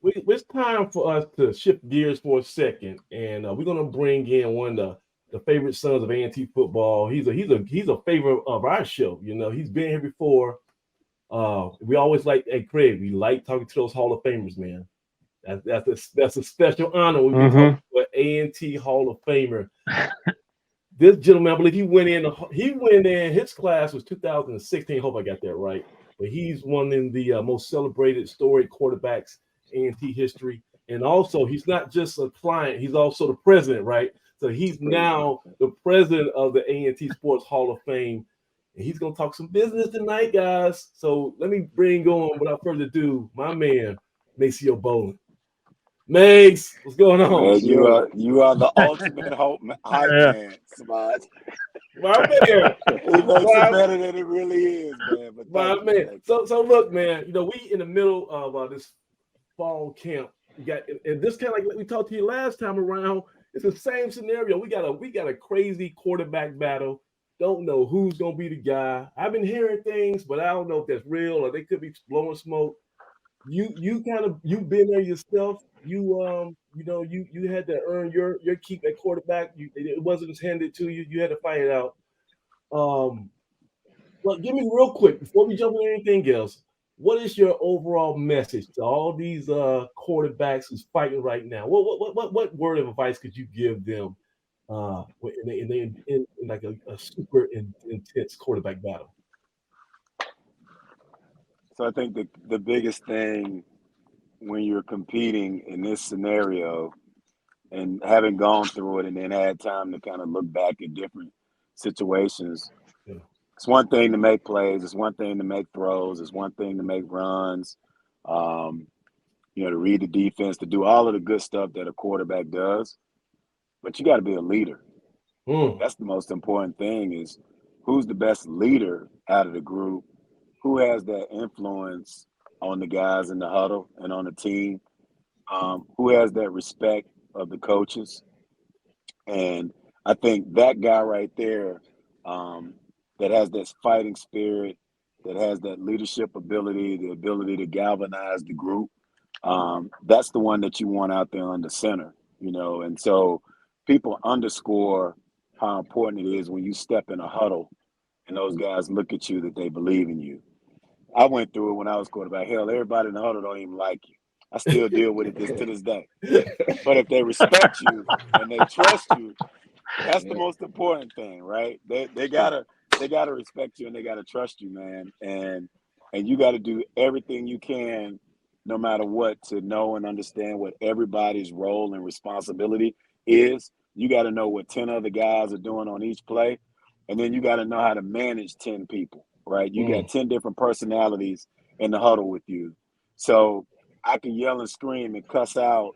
It's time for us to shift gears for a second, and we're gonna bring in one of the favorite sons of A&T football. He's a favorite of our show. You know, he's been here before. We always like, hey Craig, we like talking to those Hall of Famers, man. That's a special honor when we talk Mm-hmm. to an A&T Hall of Famer. This gentleman, I believe he went in. His class was 2016. Hope I got that right. But he's one of the most celebrated, storied quarterbacks in A&T history. And also, he's not just a client; he's also the president, right? So he's now the president of the A&T Sports Hall of Fame, and he's gonna talk some business tonight, guys. So let me bring on, without further ado, my man, Maceo Bolin. Mace, what's going on? Man, you are the ultimate hype Yeah. man, Samaj. My man, He makes it my better than it really is, man. But My thank you, man. thank you. So look, man. You know, we in the middle of this fall camp. We got, and this kind of like we talked to you last time around. It's the same scenario. We got a crazy quarterback battle. Don't know who's gonna be the guy. I've been hearing things, but I don't know if that's real or they could be blowing smoke. You've been there yourself. You had to earn your keep at quarterback. It wasn't just handed to you. You had to fight it out. Um, well, give me real quick before we jump into anything else. What is your overall message to all these quarterbacks who's fighting right now? What word of advice could you give them in like a super intense quarterback battle? So I think the biggest thing when you're competing in this scenario and having gone through it and then had time to kind of look back at different situations, Yeah. it's one thing to make plays, it's one thing to make throws, it's one thing to make runs, um, to read the defense, to do all of the good stuff that a quarterback does. But you got to be a leader. Mm, That's the most important thing is who's the best leader out of the group, who has that influence on the guys in the huddle and on the team, who has that respect of the coaches. And I think that guy right there, um, that has that fighting spirit, that has that leadership ability, the ability to galvanize the group, that's the one that you want out there on the center. And so people underscore how important it is when you step in a huddle and those guys look at you that they believe in you. I went through it when I was quarterback. Hell, everybody in the huddle don't even like you. I still deal with it this to this day. But if they respect you and they trust you, that's the most important thing, right? They gotta respect you and they gotta trust you, man. And you gotta do everything you can, no matter what, to know and understand what everybody's role and responsibility is. You gotta know what 10 other guys are doing on each play. And then you gotta know how to manage 10 people, right? You got mm. 10 different personalities in the huddle with you. So I can yell and scream and cuss out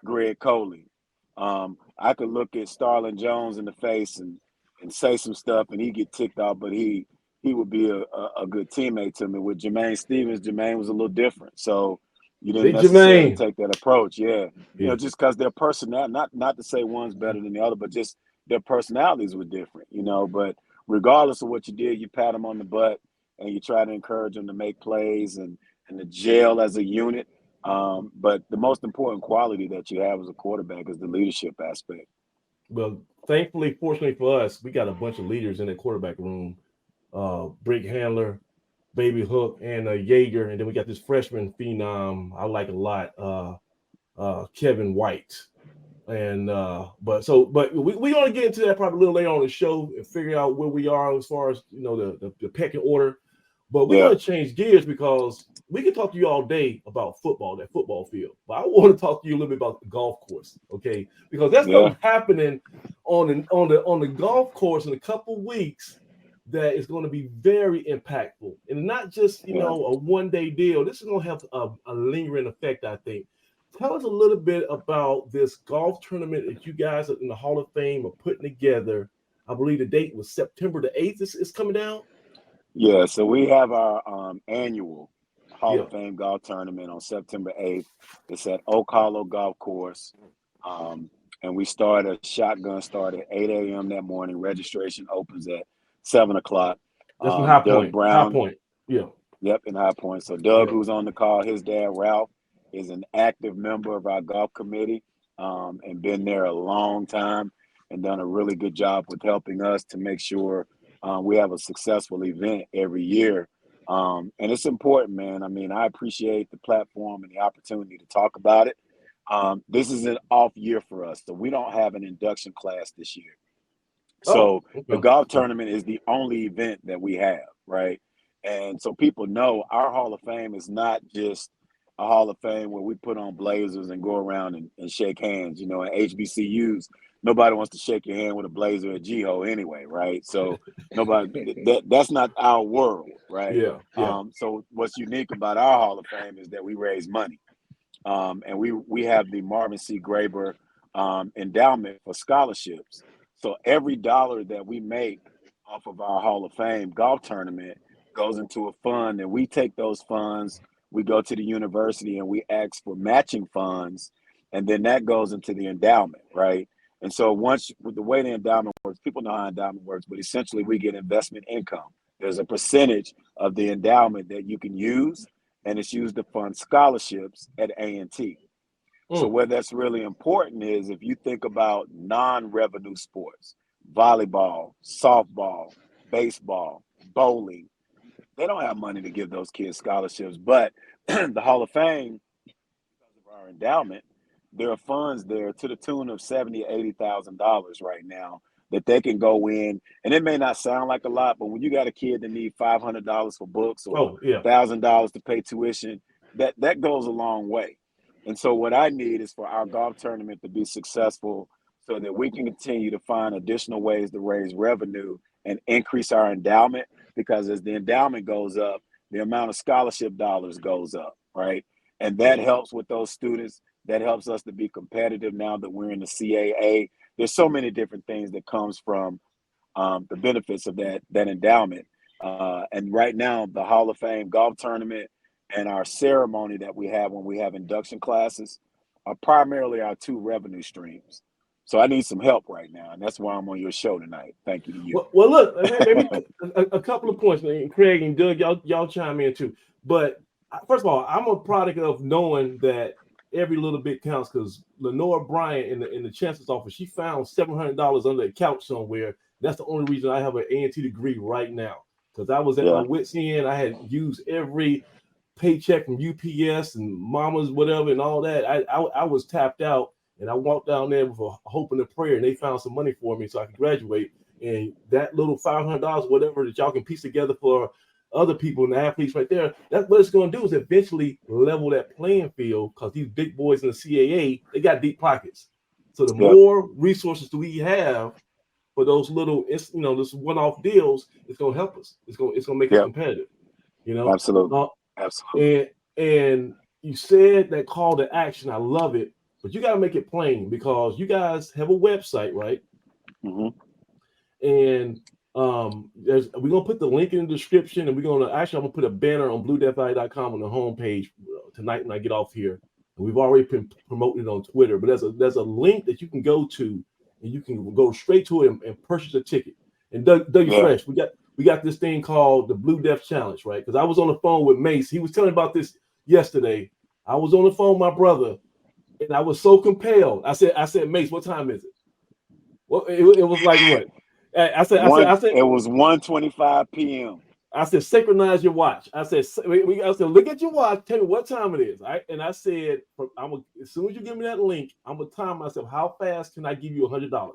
Greg Coley. I could look at Starlin Jones in the face and say some stuff, and he get ticked off, but he would be a good teammate to me. With Jermaine Stevens, Jermaine was a little different, so you didn't Big necessarily Jermaine. take that approach. Yeah, Yeah. just because their personality, not to say one's better than the other, but just their personalities were different. But regardless of what you did, you pat them on the butt and you try to encourage them to make plays and to gel as a unit. But the most important quality that you have as a quarterback is the leadership aspect. Well, thankfully, fortunately for us, we got a bunch of leaders in the quarterback room. Brick Handler, Baby Hook, and Jaeger, and then we got this freshman phenom I like a lot, Kevin White. And but we gonna get into that probably a little later on in the show and figure out where we are as far as the pecking order. But we're Yeah, gonna change gears because we can talk to you all day about football, that football field. But I want to talk to you a little bit about the golf course, okay? Because that's yeah, something happening on the golf course in a couple weeks that is going to be very impactful, and not just yeah. a 1 day deal. This is going to have a lingering effect, I think. Tell us a little bit about this golf tournament that you guys in the Hall of Fame are putting together. I believe the date was September the 8th. Is coming down. Yeah, so we have our annual Hall Yeah. of Fame golf tournament on September 8th. It's at Oak Hollow Golf Course. Um, and we start at 8 a.m. that morning. Registration opens at 7 o'clock. That's in High Doug Point. High Brown, Point. Yeah. yep, in High Point. So Doug, Yeah. who's on the call, his dad, Ralph, is an active member of our golf committee, and been there a long time and done a really good job with helping us to make sure we have a successful event every year. And it's important, man. I mean, I appreciate the platform and the opportunity to talk about it. This is an off year for us, so we don't have an induction class this year. Oh, So the okay. golf tournament is the only event that we have, right? And so people know our Hall of Fame is not just a Hall of Fame where we put on blazers and go around and shake hands. You know, at HBCUs, nobody wants to shake your hand with a blazer at GHO anyway, right? So that's not our world, right? Yeah, yeah. So what's unique about our Hall of Fame is that we raise money. And we have the Marvin C. Graber endowment for scholarships. So every dollar that we make off of our Hall of Fame golf tournament goes into a fund, and we take those funds, we go to the university and we ask for matching funds, and then that goes into the endowment, right? And so once with the way the endowment works, people know how endowment works, but essentially we get investment income. There's a percentage of the endowment that you can use, and it's used to fund scholarships at A&T. So Mm. where that's really important is if you think about non-revenue sports, volleyball, softball, baseball, bowling, they don't have money to give those kids scholarships. But the Hall of Fame, because of our endowment, there are funds there to the tune of $70,000, $80,000 right now that they can go in. And it may not sound like a lot, but when you got a kid that need $500 for books or Oh, yeah. $1,000 to pay tuition, that goes a long way. And so what I need is for our golf tournament to be successful so that we can continue to find additional ways to raise revenue and increase our endowment, because as the endowment goes up, the amount of scholarship dollars goes up, right? And that helps with those students. That helps us to be competitive now that we're in the CAA. There's so many different things that comes from the benefits of that endowment. And right now, the Hall of Fame golf tournament and our ceremony that we have when we have induction classes are primarily our two revenue streams. So I need some help right now, and that's why I'm on your show tonight. Thank you to you. Well, look, maybe a couple of points, and Craig and Doug, y'all chime in too. But first of all, I'm a product of knowing that every little bit counts. Because Lenore Bryant in the chancellor's office, she found $700 under a couch somewhere. That's the only reason I have an A&T degree right now. Because I was at my Yeah, wits' end. I had used every paycheck from UPS and Mama's whatever and all that. I was tapped out, and I walked down there with a hope and a prayer, and they found some money for me so I could graduate. And that little $500, whatever that y'all can piece together for other people and the athletes right there, that's what it's going to do is eventually level that playing field, because these big boys in the CAA, they got deep pockets. So the yeah, more resources do we have for those little, this one-off deals, it's going to help us. It's going to make us yeah, competitive. You know, absolutely, uh, absolutely. and you said that call to action. I love it, but you got to make it plain, because you guys have a website, right? Hmm. And we're gonna put the link in the description, and I'm gonna put a banner on bluedeatheye.com on the homepage tonight when I get off here. And we've already been promoting it on Twitter, but there's a link that you can go to, and you can go straight to it and purchase a ticket. And Doug Yeah. Fresh, we got this thing called the Blue Death Challenge, right? Because I was on the phone with Mace. He was telling me about this yesterday. I was on the phone with my brother, and I was so compelled. I said, Mace, what time is it? Well, it was like what? I said, It was 1:25 p.m. synchronize your watch. I said, look at your watch. Tell me what time it is. And I said, as soon as you give me that link, I'm gonna time myself. How fast can I give you $100?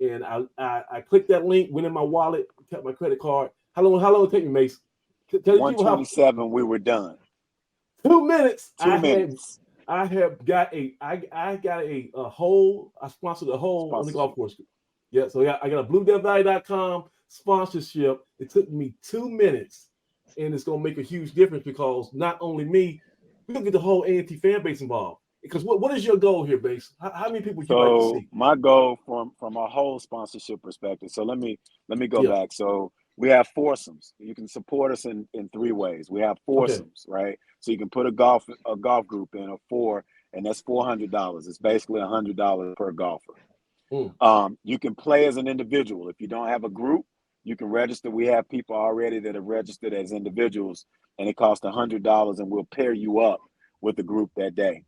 And I clicked that link, went in my wallet, kept my credit card. How long it take me, Mace? Tell the people how 1:27 we were done. 2 minutes. 2 minutes. I have got a hole. I sponsored a hole on the golf Sponsorship. course. Yeah, so yeah, I got a bluedeathvalley.com sponsorship. It took me 2 minutes, and it's gonna make a huge difference, because not only me, we're gonna get the whole A&T fan base involved. Because what is your goal here, Base? How many people would you like to So see? my goal from a whole sponsorship perspective. So let me go Yeah. back. So we have foursomes. You can support us in three ways. We have Okay. foursomes, right? So you can put a golf group in of four, and that's $400. It's basically $100 per golfer. Mm. You can play as an individual. If you don't have a group, you can register. We have people already that have registered as individuals, and it costs $100, and we'll pair you up with the group that day.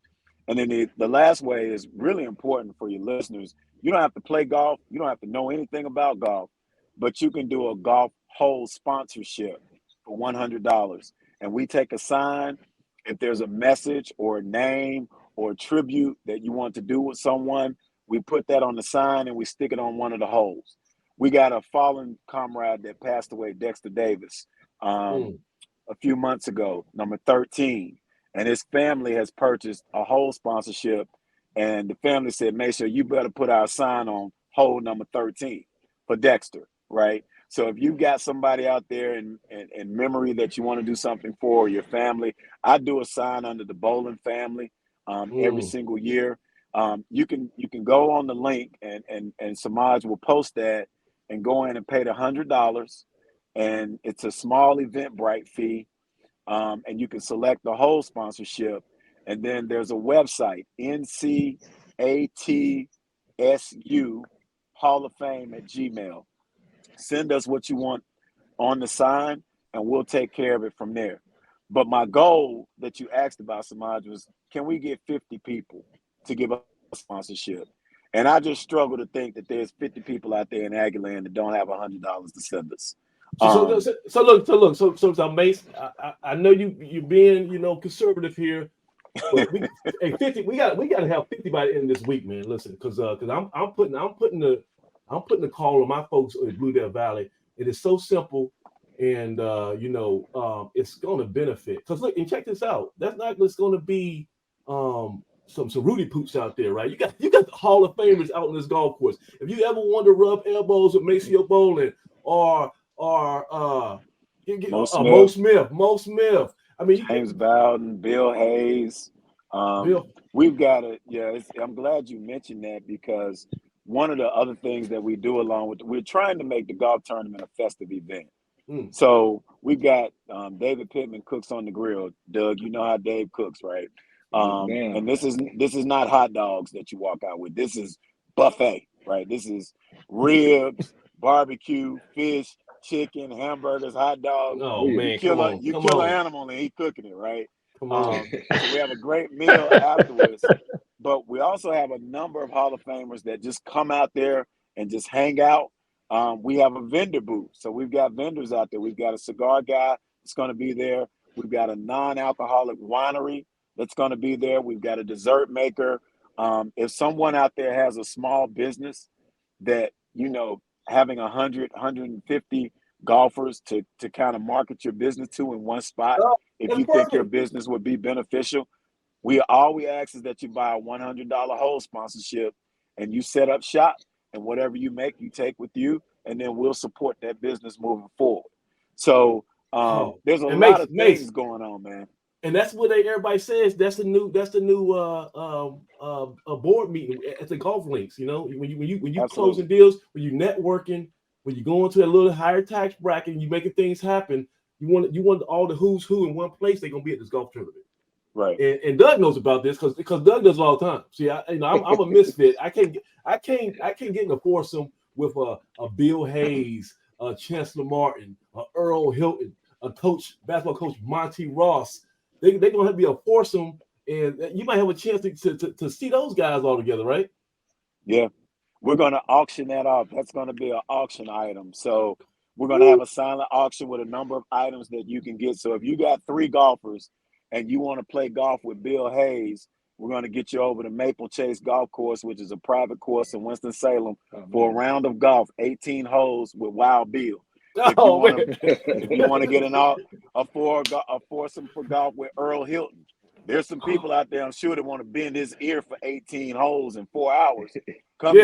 And then the last way is really important for your listeners. You don't have to play golf. You don't have to know anything about golf, but you can do a golf hole sponsorship for $100. And we take a sign. If there's a message or a name or a tribute that you want to do with someone, we put that on the sign and we stick it on one of the holes. We got a fallen comrade that passed away, Dexter Davis, a few months ago, number 13. And his family has purchased a hole sponsorship. And the family said, Maseo, you better put our sign on hole number 13 for Dexter, right? So if you've got somebody out there in memory that you want to do something for your family, I do a sign under the Bolin family every single year. You can go on the link and Samaj will post that and go in and pay the $100. And it's a small Eventbrite fee. And you can select the whole sponsorship. And then there's a website, NCATSU Hall of Fame at Gmail. Send us what you want on the sign, and we'll take care of it from there. But my goal that you asked about, Samaj, was can we get 50 people to give us a sponsorship? And I just struggle to think that there's 50 people out there in Aggie land that don't have $100 to send us. So look, Mace, I know you being conservative here, but we got to have 50 by the end of this week, man. Listen, because I'm putting the call on my folks in Blue Dale Valley. It is so simple, and it's going to benefit. Because look, and check this out. That's not just going to be some Rudy Poops out there, right? You got the Hall of Famers out on this golf course. If you ever want to rub elbows with Maseo Bolin or Mo Smith. I mean, James Bowden, Bill Hayes. We've got it. Yeah, I'm glad you mentioned that because one of the other things that we do along with, we're trying to make the golf tournament a festive event. So we've got David Pittman cooks on the grill. Doug, you know how Dave cooks, right? And this is not hot dogs that you walk out with. This is buffet, right? This is ribs, barbecue, fish, chicken, hamburgers, hot dogs. Oh man, you kill an animal and he cooking it, right? Come on. So we have a great meal afterwards. But we also have a number of Hall of Famers that just come out there and just hang out. We have a vendor booth. So we've got vendors out there. We've got a cigar guy that's going to be there. We've got a non-alcoholic winery that's going to be there. We've got a dessert maker. If someone out there has a small business that, having 100, 150 golfers to kind of market your business to in one spot, if you think your business would be beneficial, all we ask is that you buy a $100 hole sponsorship and you set up shop, and whatever you make, you take with you, and then we'll support that business moving forward. So there's a lot of things going on, man. And that's what everybody says. That's the new board meeting at the golf links. When you closing deals, when you networking, when you go into a little higher tax bracket, and you making things happen. You want all the who's who in one place. They're gonna be at this golf tournament, right? And Doug knows about this because Doug does it all the time. See, I'm a misfit. I can't get in a foursome with a Bill Hayes, a Chancellor Martin, a Earl Hilton, a basketball coach Monty Ross. They're going to have to be a foursome, and you might have a chance to see those guys all together, right? Yeah. We're going to auction that off. That's going to be an auction item. So we're going to have a silent auction with a number of items that you can get. So if you got 3 golfers and you want to play golf with Bill Hayes, we're going to get you over to Maple Chase Golf Course, which is a private course in Winston-Salem, for a round of golf, 18 holes with Wild Bill. If you want to get a foursome for golf with Earl Hilton, there's some people out there, I'm sure, that want to bend his ear for 18 holes in 4 hours. Come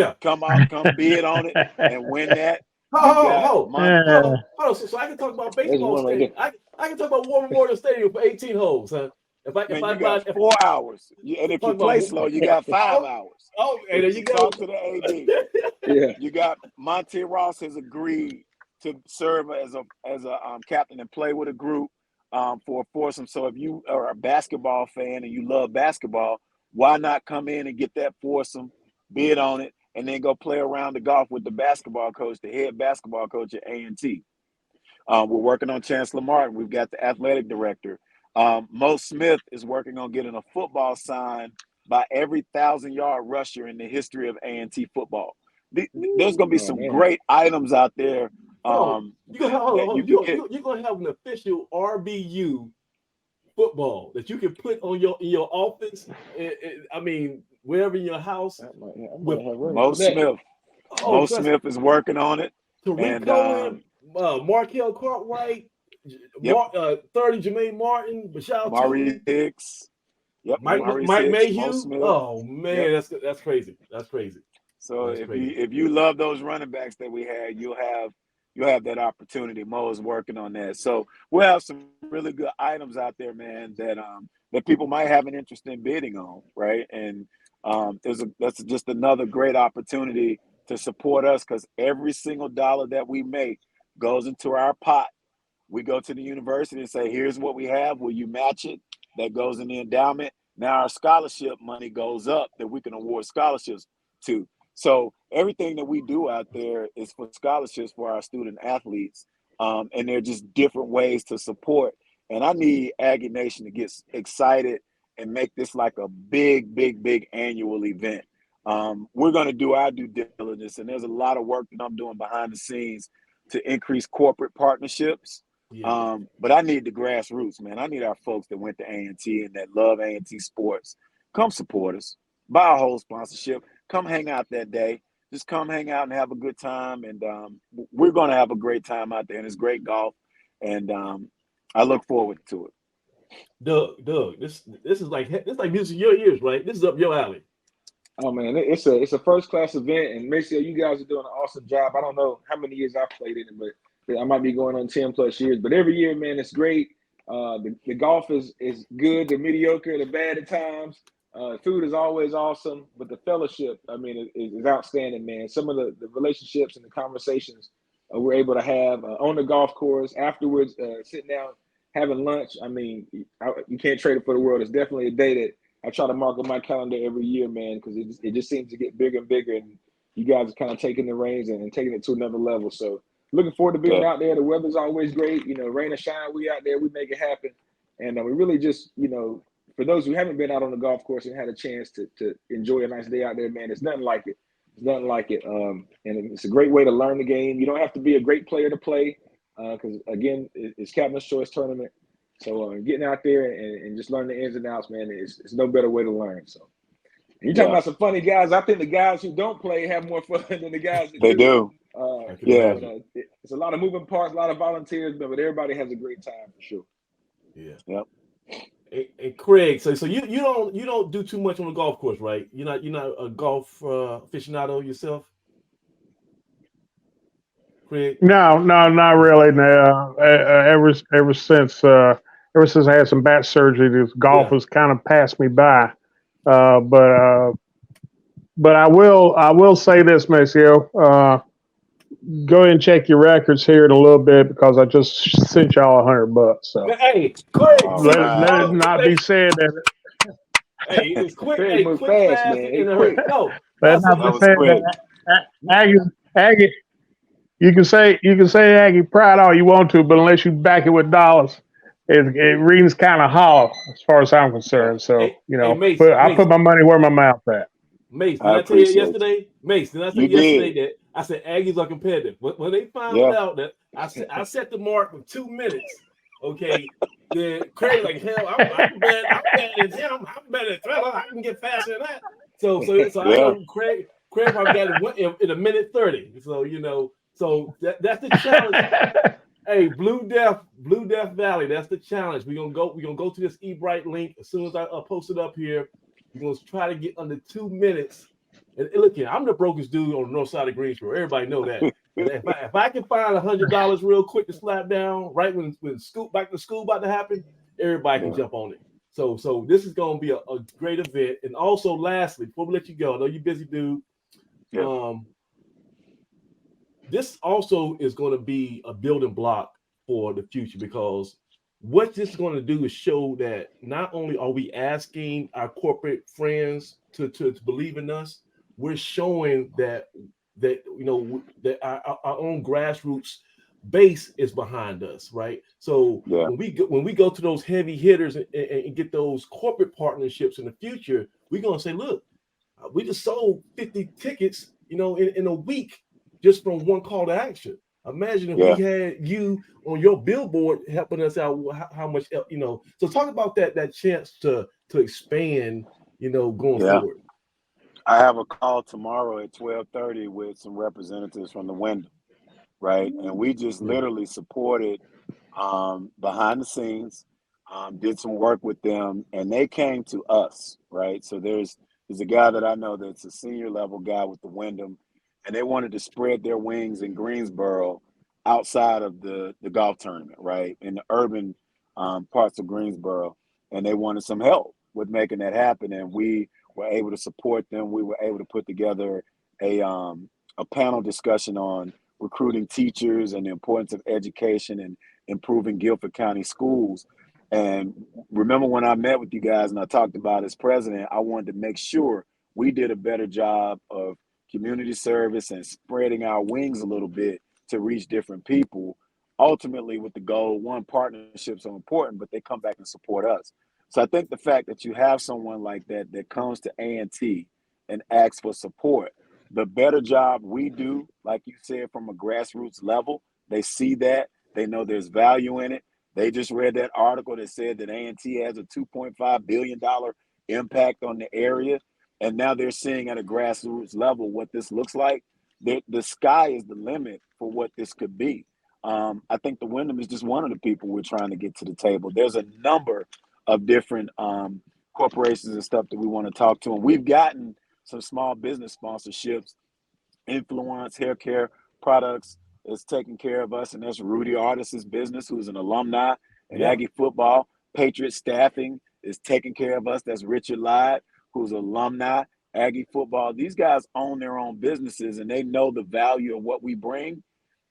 bid on it and win that. Hold on. So I can talk about baseball stadium. I can talk about War Memorial Stadium for 18 holes, huh? If I got 4 hours, and if you play slow, you got 5 hours. Oh, and there you go. Talk to the AD. Yeah. You got Monty Ross has agreed to serve as a captain and play with a group for a foursome. So if you are a basketball fan and you love basketball, why not come in and get that foursome, bid on it, and then go play around the golf with the basketball coach, the head basketball coach at A&T. We're working on Chancellor Martin. We've got the athletic director. Mo Smith is working on getting a football signed by every 1,000-yard rusher in the history of A&T football. There's going to be some great items out there you're gonna have an official RBU football that you can put on in your office. I mean, wherever in your house. With Mo Smith. Mo Smith is working on it. Tariq Cohen, Markel Cartwright, 30 Jermaine Martin, Bashal Maurice Hicks. Yep, Mike Mayhew. Oh man, that's crazy. That's crazy. So if you love those running backs that we had, you'll have that opportunity. Mo is working on that. So we'll have some really good items out there, man, that people might have an interest in bidding on, right? And that's just another great opportunity to support us, because every single dollar that we make goes into our pot. We go to the university and say, here's what we have. Will you match it? That goes in the endowment. Now our scholarship money goes up that we can award scholarships to. So everything that we do out there is for scholarships for our student athletes. And they're just different ways to support. And I need Aggie Nation to get excited and make this like a big, big, big annual event. We're going to do our due diligence, and there's a lot of work that I'm doing behind the scenes to increase corporate partnerships. Yeah. But I need the grassroots, man. I need our folks that went to A&T and that love A&T sports. Come support us. Buy a whole sponsorship. Come hang out that day. Just come hang out and have a good time. And we're going to have a great time out there. And it's great golf. And I look forward to it. Doug, this is like music in your ears, right? This is up your alley. Oh man, it's a first class event, and Maseo, you guys are doing an awesome job. I don't know how many years I've played in it, but I might be going on 10 plus years. But every year, man, it's great. The golf is good, the mediocre, the bad at times. Food is always awesome, but the fellowship, I mean, is outstanding, man. Some of the relationships and the conversations we're able to have on the golf course, afterwards, sitting down, having lunch. I mean, you can't trade it for the world. It's definitely a day that I try to mark on my calendar every year, man, because it just seems to get bigger and bigger, and you guys are kind of taking the reins and taking it to another level. So looking forward to being out there. The weather's always great. You know, rain or shine, we out there, we make it happen. And we really just, for those who haven't been out on the golf course and had a chance to enjoy a nice day out there, man, it's nothing like it. It's nothing like it. And it's a great way to learn the game. You don't have to be a great player to play because, again, it's Captain's Choice Tournament. So getting out there and just learning the ins and outs, man, it's no better way to learn. So you're talking about some funny guys. I think the guys who don't play have more fun than the guys that do. It's a lot of moving parts, a lot of volunteers, but everybody has a great time for sure. Yeah. Yep. And Craig, so you don't do too much on the golf course, right? You're not a golf aficionado yourself, Craig? No, not really. No, ever since I had some back surgery, this golf has kind of passed me by. But I will say this, Maceo. Go ahead and check your records here in a little bit because I just sent y'all $100. So hey, Craig, let it not be said that. Hey, it's quick. Hey, quick, fast, man. In a hurry. No, that was quick. Aggie, you can say Aggie pride all you want to, but unless you back it with dollars, it rings kind of hollow as far as I'm concerned. So Mace, I put my money where my mouth at. Mace, did I tell you yesterday? Mace, did I tell you yesterday that I said Aggies are competitive? When they found out that I set the mark for 2 minutes, okay, then Craig like, hell, I'm better than him. I'm better than Trevor. I can get faster than that. So I know Craig probably got it in a minute 30. So that's the challenge. Hey, Blue Death Valley, that's the challenge. We're gonna go to this eBright link as soon as I post it up here. We're going to try to get under 2 minutes. And look here, I'm the brokest dude on the north side of Greensboro. Everybody know that. If I can find $100 real quick to slap down right when back to school about to happen, everybody can jump on it. So this is going to be a great event. And also, lastly, before we let you go, I know you're busy, dude. This also is going to be a building block for the future because what this is going to do is show that not only are we asking our corporate friends to believe in us, we're showing that our own grassroots base is behind us, right? So Yeah. when we go to those heavy hitters and get those corporate partnerships in the future, we're gonna say, look, we just sold 50 tickets, in a week just from one call to action. Imagine if we Yeah. had you on your billboard helping us out. How much, So talk about that chance to expand, going Yeah. forward. I have a call tomorrow at 12:30 with some representatives from the Wyndham, right? And we just Yeah. literally supported behind the scenes, did some work with them, and they came to us, right? So there's a guy that I know that's a senior level guy with the Wyndham, and they wanted to spread their wings in Greensboro outside of the golf tournament, right? In the urban parts of Greensboro, and they wanted some help with making that happen, and we were able to support them. We were able to put together a panel discussion on recruiting teachers and the importance of education and improving Guilford County schools. And remember when I met with you guys and I talked about as president, I wanted to make sure we did a better job of community service and spreading our wings a little bit to reach different people. Ultimately, with the goal, one, partnerships are important, but they come back and support us. So I think the fact that you have someone like that that comes to A&T and asks for support, the better job we do, like you said, from a grassroots level, they see that, they know there's value in it. They just read that article that said that A&T has a $2.5 billion impact on the area. And now they're seeing at a grassroots level what this looks like. The sky is the limit for what this could be. I think the Wyndham is just one of the people we're trying to get to the table. There's a number of different corporations and stuff that we want to talk to. And we've gotten some small business sponsorships. Influence Hair Care Products is taking care of us, and that's Rudy Artis' business, who's an alumni in Yeah. Aggie football. Patriot Staffing is taking care of us. That's Richard Lyde, who's an alumni, Aggie football. These guys own their own businesses, and they know the value of what we bring,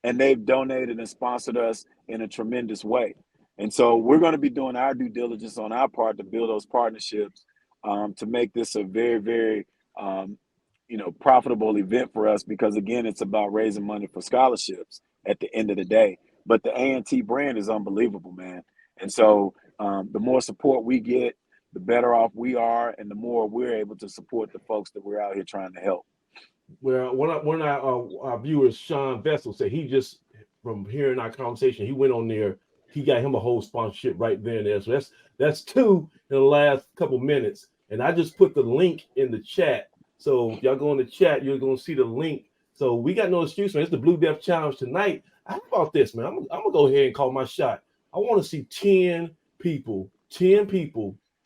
and they've donated and sponsored us in a tremendous way. And so we're going to be doing our due diligence on our part to build those partnerships to make this a very, very profitable event for us, because again, it's about raising money for scholarships at the end of the day. But the A&T brand is unbelievable, man. And so the more support we get, the better off we are, and the more we're able to support the folks that we're out here trying to help. Well, one of our viewers, Sean Vessel, said he just, from hearing our conversation, he went on there, he got him a whole sponsorship right there and there. So that's two in the last couple minutes. And I just put the link in the chat. So if y'all go in the chat, you're going to see the link. So we got no excuse, man. It's the Blue Death Challenge tonight. How about this, man? I'm going to go ahead and call my shot. I want to see 10 people,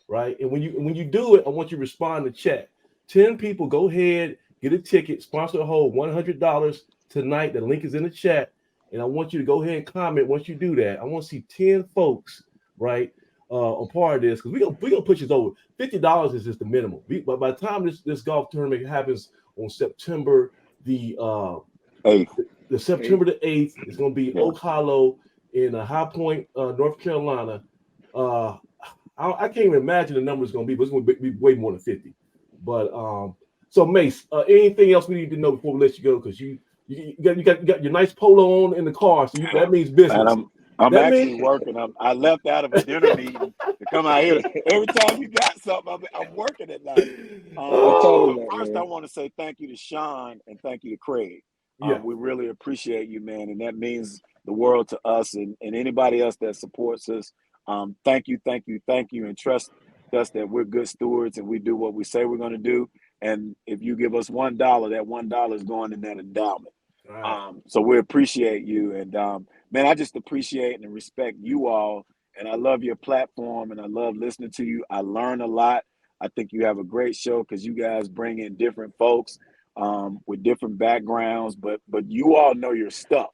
right? And when you do it, I want you to respond to chat. 10 people, go ahead, get a ticket, sponsor a whole $100 tonight. The link is in the chat. And I want you to go ahead and comment once you do that. I want to see 10 folks, right, a part of this, because we're gonna push this over. $50 is just the minimum. But by the time this golf tournament happens on September the 8th. September the 8th, it's gonna be Yeah. Oak Hollow in High Point, North Carolina. I can't even imagine the number is gonna be, but it's gonna be way more than 50. But so Mace, anything else we need to know before we let you go? Because you got your nice polo on in the car, so that means business. And I'm That actually means working. I left out of a dinner meeting to come out here. Every time you got something, I'm working at night. Oh, First, I want to say thank you to Sean and thank you to Craig. yeah. We really appreciate you, man, and that means the world to us and anybody else that supports us. Thank you, and trust us that we're good stewards and we do what we say we're going to do. And if you give us $1, that $1 is going in that endowment. Right. So we appreciate you, and man, I just appreciate and respect you all, and I love your platform, and I love listening to you. I learn a lot. I think you have a great show because you guys bring in different folks with different backgrounds, but you all know your stuff,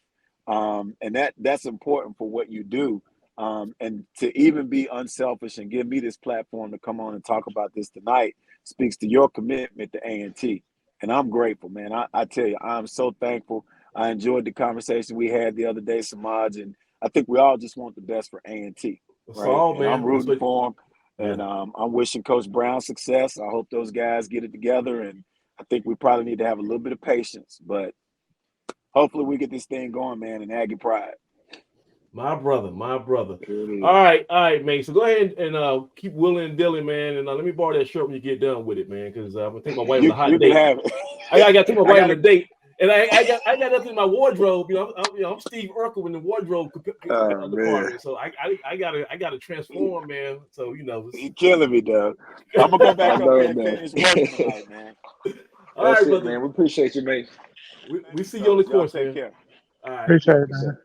and that's important for what you do. And to even be unselfish and give me this platform to come on and talk about this tonight speaks to your commitment to A&T. And I'm grateful, man. I tell you, I'm so thankful. I enjoyed the conversation we had the other day, Samaj, and I think we all just want the best for A&T, That's right? all, And I'm man. That's rooting what, for them, yeah. and I'm wishing Coach Brown success. I hope those guys get it together, and I think we probably need to have a little bit of patience, but hopefully we get this thing going, man, and Aggie pride. My brother, my brother. There it is. All right, man. So go ahead and keep willing and dealing, man. And let me borrow that shirt when you get done with it, man. Because I'm gonna take my wife on a hot You date. can have it. I got to take my wife on gotta- a date, and I got nothing in my wardrobe. I'm Steve Urkel in the wardrobe department. So I gotta transform, man. So He killing me, though. I'm gonna go back up there and finish working tonight, man. All right, That's it, brother. man. We appreciate you, mate. We see you on the course, Take man. care. All right. Appreciate it, man.